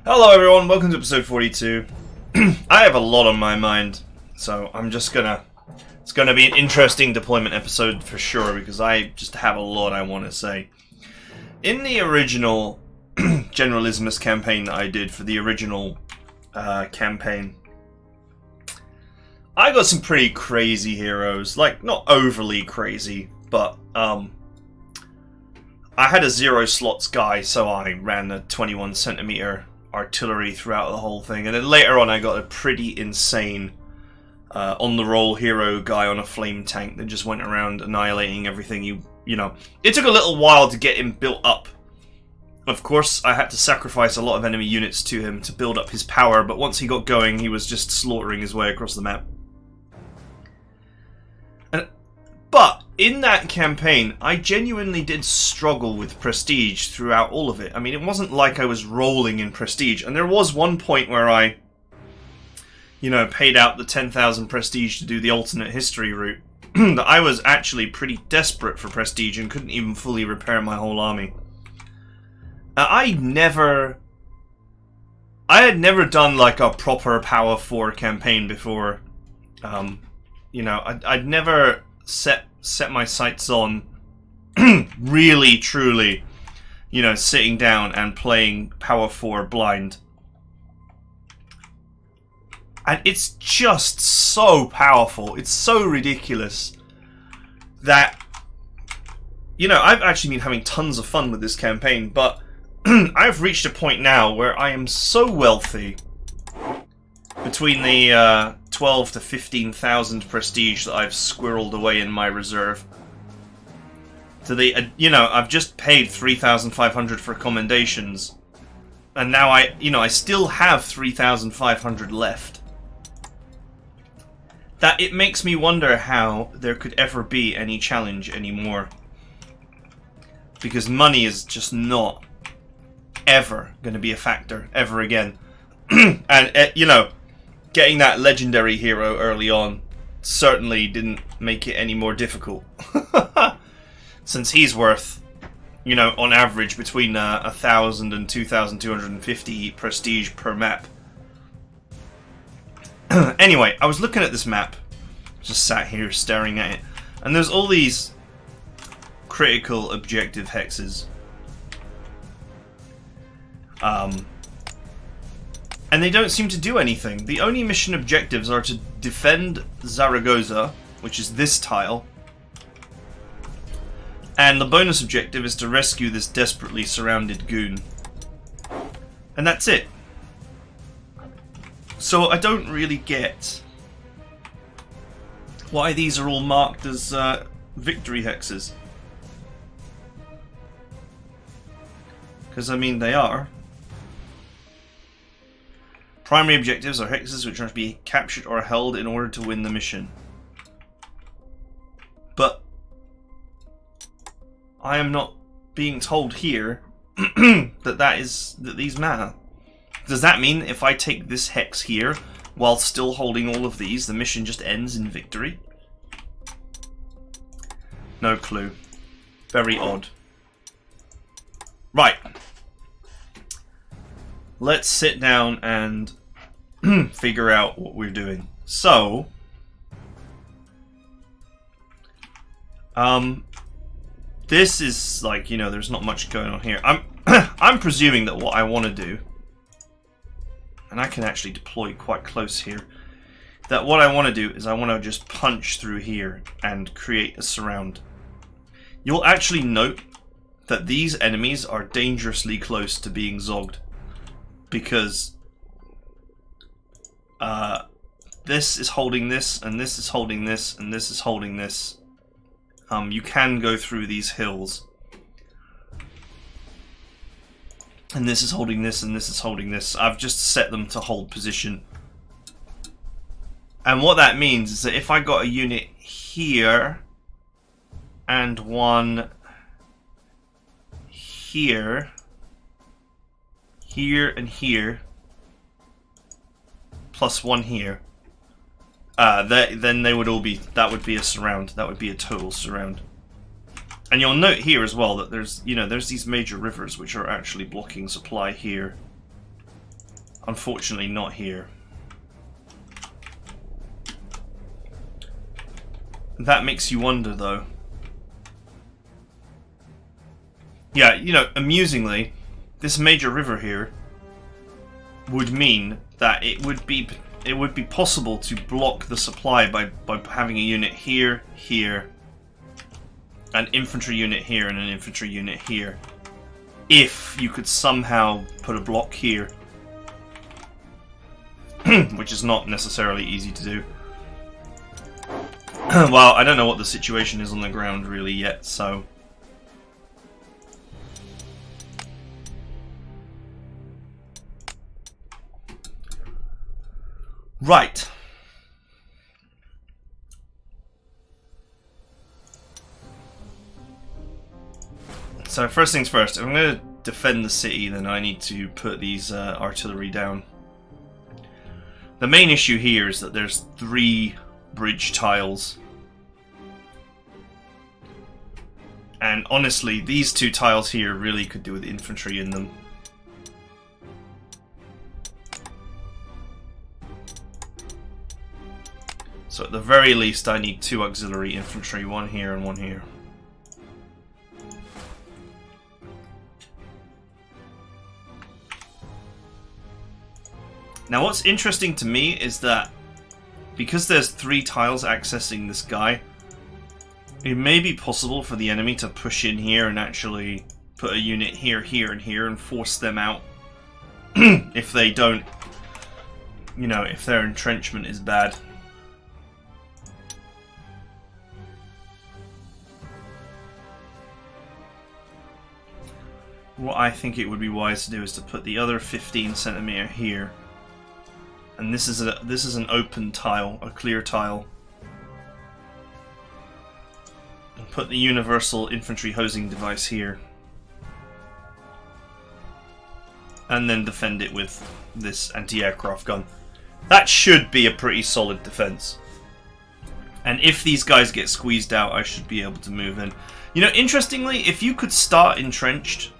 Hello everyone, welcome to episode 42. I have a lot on my mind, so I'm just gonna... It's gonna be an interesting deployment episode for sure, because I just have a lot I want to say. In the original Generalissimus campaign that I did for the original campaign, I got some pretty crazy heroes. Like, not overly crazy, but I had a 0 slots guy, so I ran a 21 centimeter artillery throughout the whole thing, and then later on I got a pretty insane on the roll hero guy on a flame tank that just went around annihilating everything. You know, it took a little while to get him built up. Of course, I had to sacrifice a lot of enemy units to him to build up his power, but once he got going, he was just slaughtering his way across the map. But in that campaign, I genuinely did struggle with prestige throughout all of it. I mean, it wasn't like I was rolling in prestige, and there was one point where I, you know, paid out the 10,000 prestige to do the alternate history route. That I was actually pretty desperate for prestige and couldn't even fully repair my whole army. I had never done like a proper Power 4 campaign before. You know, I'd never set my sights on really, truly, you know, sitting down and playing Power 4 blind. And it's just so powerful, it's so ridiculous that, you know, I've actually been having tons of fun with this campaign, but I've reached a point now where I am so wealthy, between the 12 to 15,000 prestige that I've squirreled away in my reserve, to the, you know, I've just paid 3,500 for commendations, and now I still have 3,500 left. That it makes me wonder how there could ever be any challenge anymore, because money is just not ever going to be a factor ever again. And you know, getting that legendary hero early on certainly didn't make it any more difficult. Since he's worth, you know, on average between 1,000 and 2,250 prestige per map. Anyway, I was looking at this map, just sat here staring at it, and there's all these critical objective hexes. And they don't seem to do anything. The only mission objectives are to defend Zaragoza, which is this tile, and the bonus objective is to rescue this desperately surrounded goon. And that's it. So I don't really get why these are all marked as victory hexes. Because, I mean, they are. Primary objectives are hexes which are to be captured or held in order to win the mission. But I am not being told here that these matter. Does that mean if I take this hex here while still holding all of these, the mission just ends in victory? No clue. Very odd. Right. Let's sit down and figure out what we're doing. So, this is like, you know, there's not much going on here. I'm presuming that what I want to do, and I can actually deploy quite close here, that what I want to do is I want to just punch through here and create a surround. You'll actually note that these enemies are dangerously close to being zogged, because this is holding this, and this is holding this, and this is holding this. You can go through these hills. And this is holding this, and this is holding this. I've just set them to hold position. And what that means is that if I got a unit here, and one here, here and here, plus one here, then they would all be, that would be a surround. That would be a total surround. And you'll note here as well that there's, you know, there's these major rivers which are actually blocking supply here. Unfortunately, not here. That makes you wonder, though. Yeah, you know, amusingly, this major river here would mean that it would be possible to block the supply by having a unit here, here, an infantry unit here, and an infantry unit here. If you could somehow put a block here, which is not necessarily easy to do. Well, I don't know what the situation is on the ground really yet, so... Right. So first things first, if I'm going to defend the city, then I need to put these artillery down. The main issue here is that there's 3 bridge tiles. And honestly, these 2 tiles here really could do with infantry in them. So at the very least I need 2 auxiliary infantry, 1 here and 1 here. Now what's interesting to me is that because there's 3 tiles accessing this guy, it may be possible for the enemy to push in here and actually put a unit here, here, and here and force them out if they don't, you know, if their entrenchment is bad. What I think it would be wise to do is to put the other 15 centimeter here. And this is an open tile, a clear tile. And put the universal infantry hosing device here. And then defend it with this anti-aircraft gun. That should be a pretty solid defense. And if these guys get squeezed out, I should be able to move in. You know, interestingly, if you could start entrenched,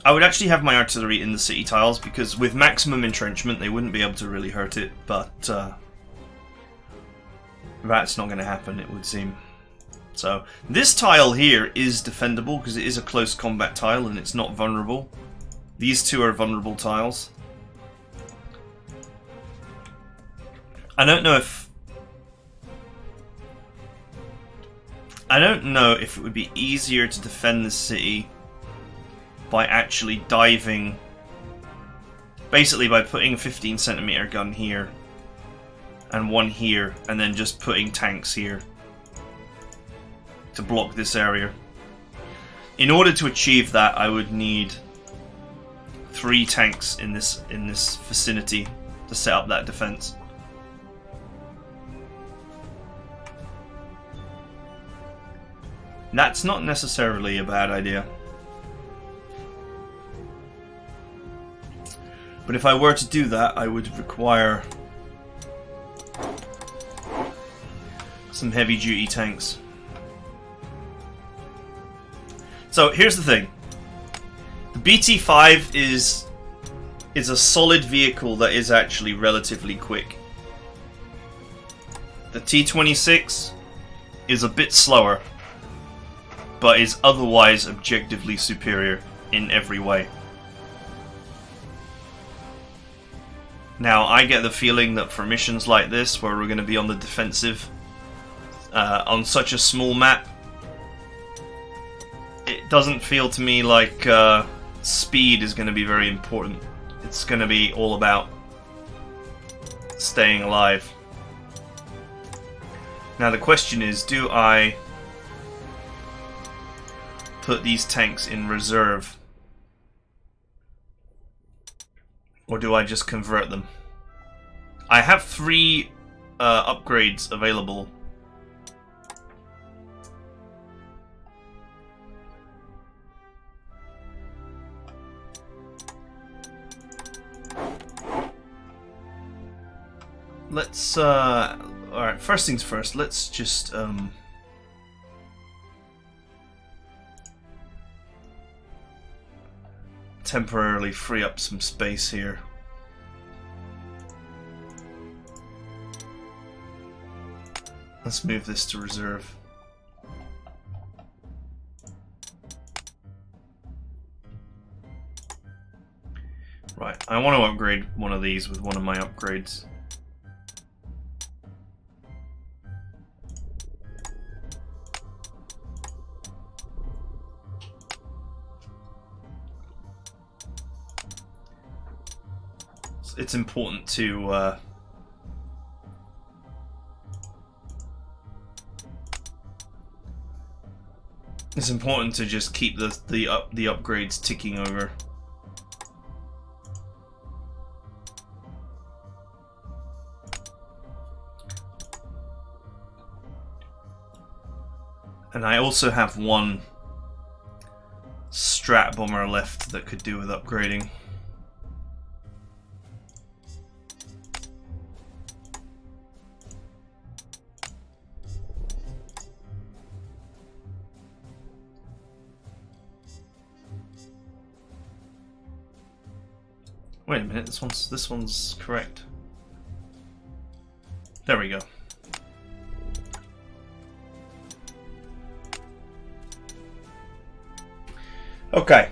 I would actually have my artillery in the city tiles, because with maximum entrenchment they wouldn't be able to really hurt it, but that's not going to happen, it would seem. So this tile here is defendable because it is a close combat tile and it's not vulnerable. These 2 are vulnerable tiles. I don't know if it would be easier to defend the city by actually diving, basically by putting a 15 centimeter gun here and 1 here, and then just putting tanks here to block this area. In order to achieve that, I would need 3 tanks in this vicinity to set up that defense. That's not necessarily a bad idea. But if I were to do that, I would require some heavy-duty tanks. So here's the thing. The BT-5 is a solid vehicle that is actually relatively quick. The T-26 is a bit slower, but is otherwise objectively superior in every way. Now, I get the feeling that for missions like this, where we're going to be on the defensive, on such a small map, it doesn't feel to me like speed is going to be very important. It's going to be all about staying alive. Now the question is, do I put these tanks in reserve? Or do I just convert them? I have 3 upgrades available. Let's, alright, first things first, let's just, temporarily free up some space here. Let's move this to reserve. Right, I want to upgrade one of these with one of my upgrades. It's important to just keep the upgrades ticking over. And I also have one strat bomber left that could do with upgrading. Wait a minute, this one's correct. There we go. Okay.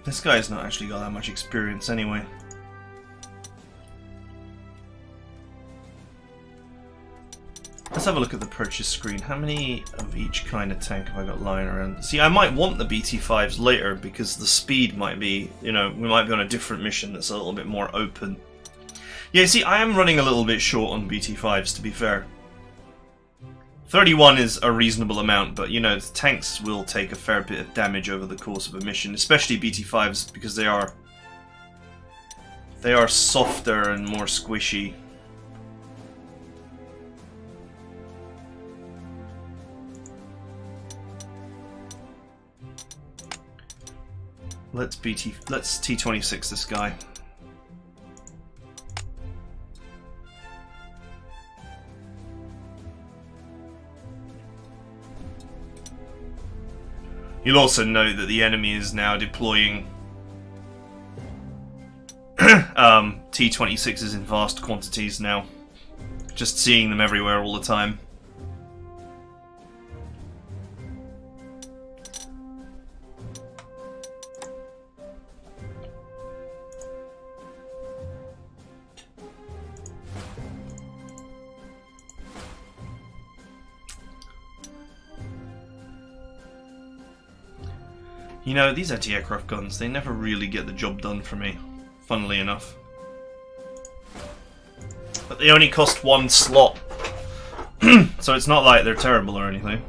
This guy's not actually got that much experience anyway. Let's have a look at the purchase screen. How many of each kind of tank have I got lying around? See, I might want the BT5s later because the speed might be, you know, we might be on a different mission that's a little bit more open. Yeah, see, I am running a little bit short on BT5s, to be fair. 31 is a reasonable amount, but, you know, the tanks will take a fair bit of damage over the course of a mission, especially BT5s, because they are softer and more squishy. Let's T26 this guy. You'll also note that the enemy is now deploying T26s in vast quantities now. Just seeing them everywhere all the time. You know, these anti-aircraft guns, they never really get the job done for me, funnily enough. But they only cost one slot, so it's not like they're terrible or anything.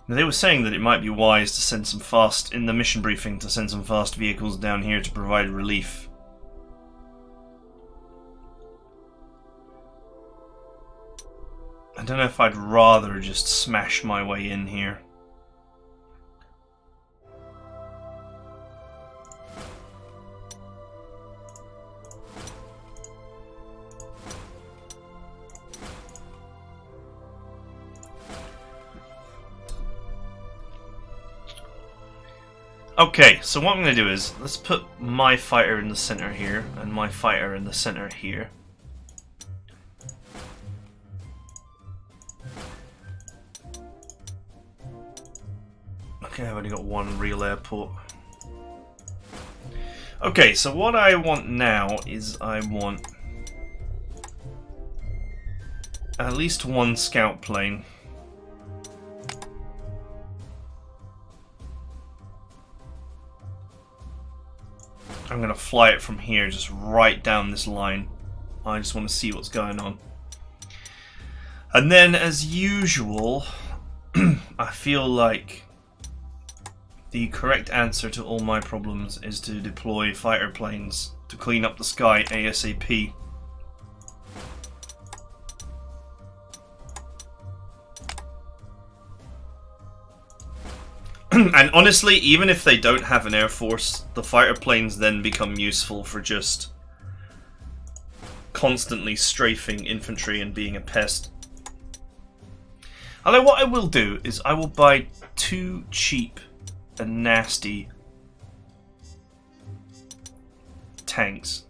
Now, they were saying that it might be wise to send some fast, in the mission briefing, to send some fast vehicles down here to provide relief. I don't know if I'd rather just smash my way in here. Okay, so what I'm going to do is, let's put my fighter in the center here, and my fighter in the center here. Okay, I've only got one real airport. Okay, so what I want now is I want at least one scout plane. I'm going to fly it from here, just right down this line. I just want to see what's going on. And then, as usual, I feel like the correct answer to all my problems is to deploy fighter planes to clean up the sky ASAP. And honestly, even if they don't have an air force, the fighter planes then become useful for just constantly strafing infantry and being a pest. Although what I will do is I will buy 2 cheap and nasty tanks.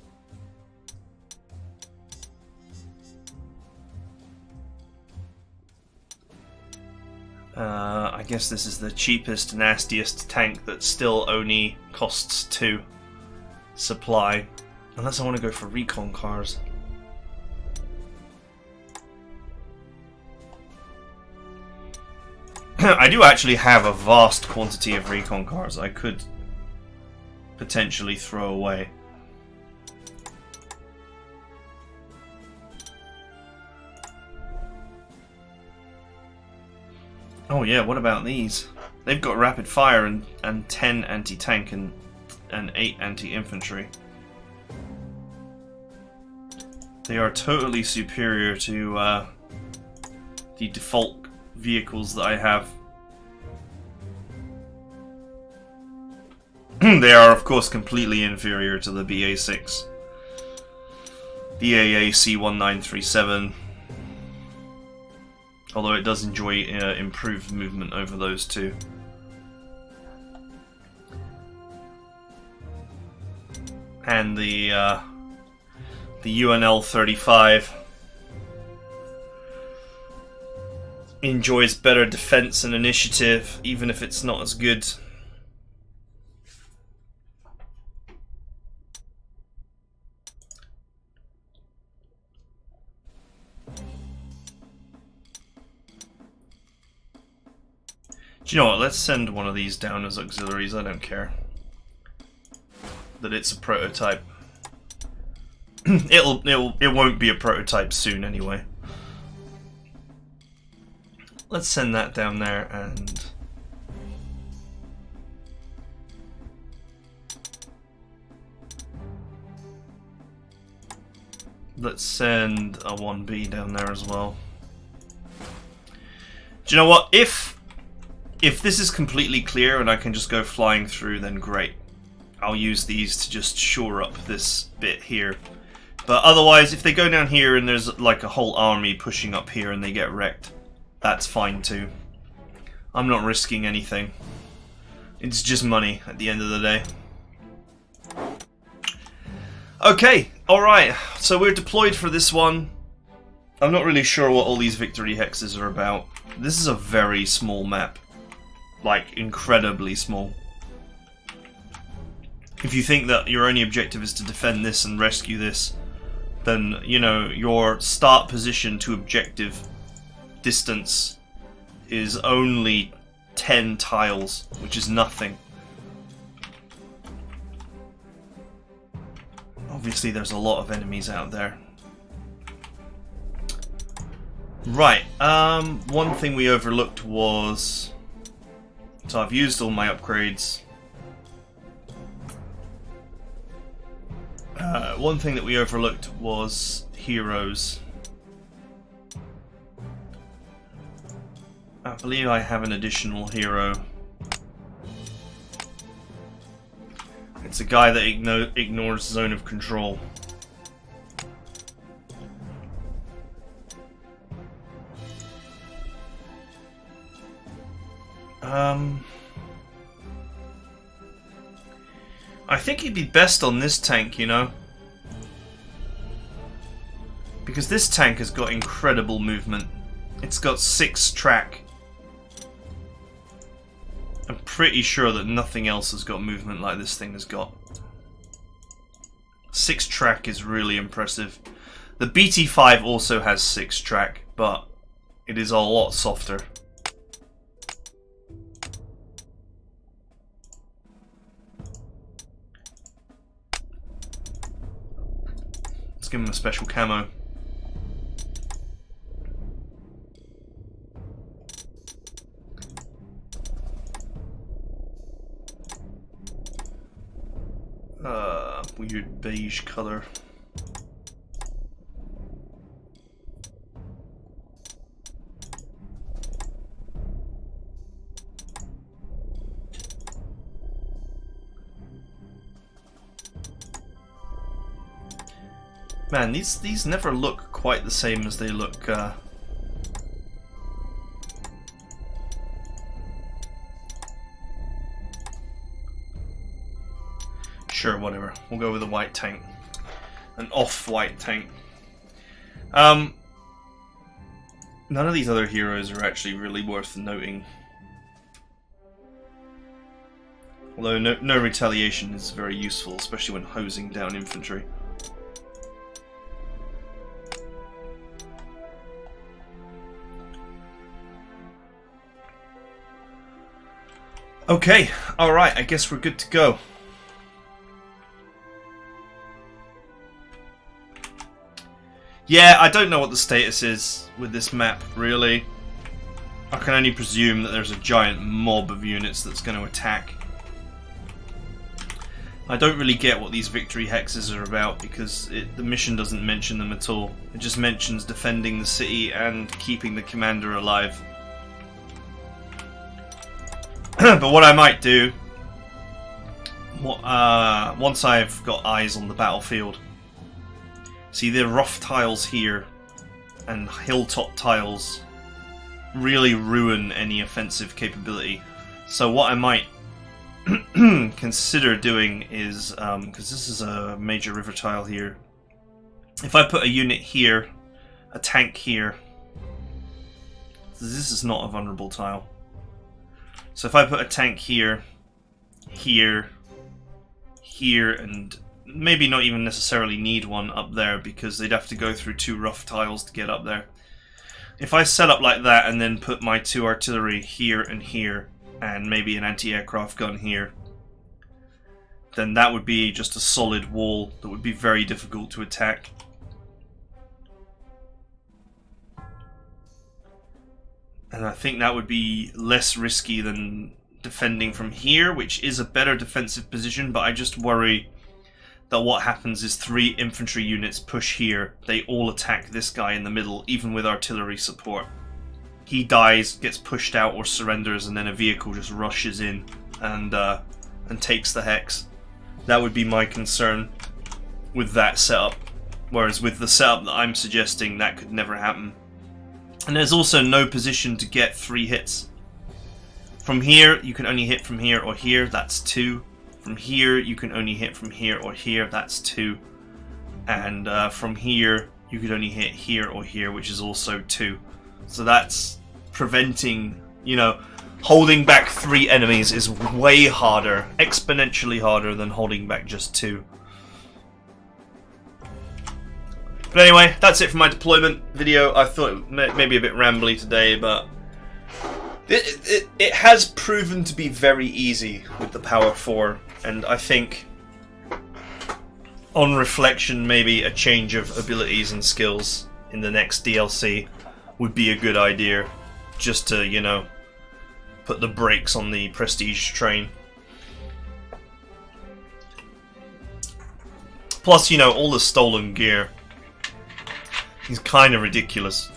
I guess this is the cheapest, nastiest tank that still only costs 2 supply. Unless I want to go for recon cars. I do actually have a vast quantity of recon cars I could potentially throw away. Oh yeah, what about these? They've got rapid fire and 10 anti-tank and 8 anti-infantry. They are totally superior to the default vehicles that I have. They are, of course, completely inferior to the BA6. The AAC1937. Although it does enjoy improved movement over those two. And the UNL-35 enjoys better defense and initiative, even if it's not as good. Do you know what? Let's send one of these down as auxiliaries. I don't care that it's a prototype. It won't be a prototype soon anyway. Let's send that down there and let's send a 1B down there as well. Do you know what? If this is completely clear and I can just go flying through, then great. I'll use these to just shore up this bit here. But otherwise, if they go down here and there's like a whole army pushing up here and they get wrecked, that's fine too. I'm not risking anything. It's just money at the end of the day. Okay, alright. So we're deployed for this one. I'm not really sure what all these victory hexes are about. This is a very small map. Like, incredibly small. If you think that your only objective is to defend this and rescue this, then, you know, your start position to objective distance is only 10 tiles, which is nothing. Obviously, there's a lot of enemies out there. Right, one thing we overlooked was... So I've used all my upgrades. One thing that we overlooked was heroes. I believe I have an additional hero. It's a guy that ignores zone of control. I think he'd be best on this tank, you know? Because this tank has got incredible movement. It's got 6 track. I'm pretty sure that nothing else has got movement like this thing has got. 6 track is really impressive. The BT5 also has 6 track, but it is a lot softer. Let's give him a special camo. Weird beige color. Man, these never look quite the same as they look Sure, whatever. We'll go with a white tank. An off-white tank. None of these other heroes are actually really worth noting. Although no retaliation is very useful, especially when hosing down infantry. Okay, alright, I guess we're good to go. Yeah, I don't know what the status is with this map, really. I can only presume that there's a giant mob of units that's going to attack. I don't really get what these victory hexes are about, because the mission doesn't mention them at all. It just mentions defending the city and keeping the commander alive. But what I might do, once I've got eyes on the battlefield, see the rough tiles here and hilltop tiles really ruin any offensive capability. So what I might consider doing is, because this is a major river tile here, if I put a unit here, a tank here, this is not a vulnerable tile. So if I put a tank here, here, here, and maybe not even necessarily need one up there because they'd have to go through 2 rough tiles to get up there. If I set up like that and then put my 2 artillery here and here, and maybe an anti-aircraft gun here, then that would be just a solid wall that would be very difficult to attack. And I think that would be less risky than defending from here, which is a better defensive position, but I just worry that what happens is 3 infantry units push here, they all attack this guy in the middle, even with artillery support. He dies, gets pushed out or surrenders, and then a vehicle just rushes in and takes the hex. That would be my concern with that setup. Whereas with the setup that I'm suggesting, that could never happen. And there's also no position to get 3 hits. From here, you can only hit from here or here, that's 2. From here, you can only hit from here or here, that's 2. And from here, you could only hit here or here, which is also 2. So that's preventing, you know, holding back 3 enemies is way harder, exponentially harder than holding back just 2. But anyway, that's it for my deployment video. I thought it may be a bit rambly today, but it has proven to be very easy with the Power 4, and I think on reflection maybe a change of abilities and skills in the next DLC would be a good idea, just to, you know, put the brakes on the prestige train. Plus, you know, all the stolen gear is kind of ridiculous.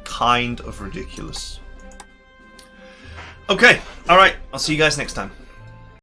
Kind of ridiculous. Okay, alright, I'll see you guys next time.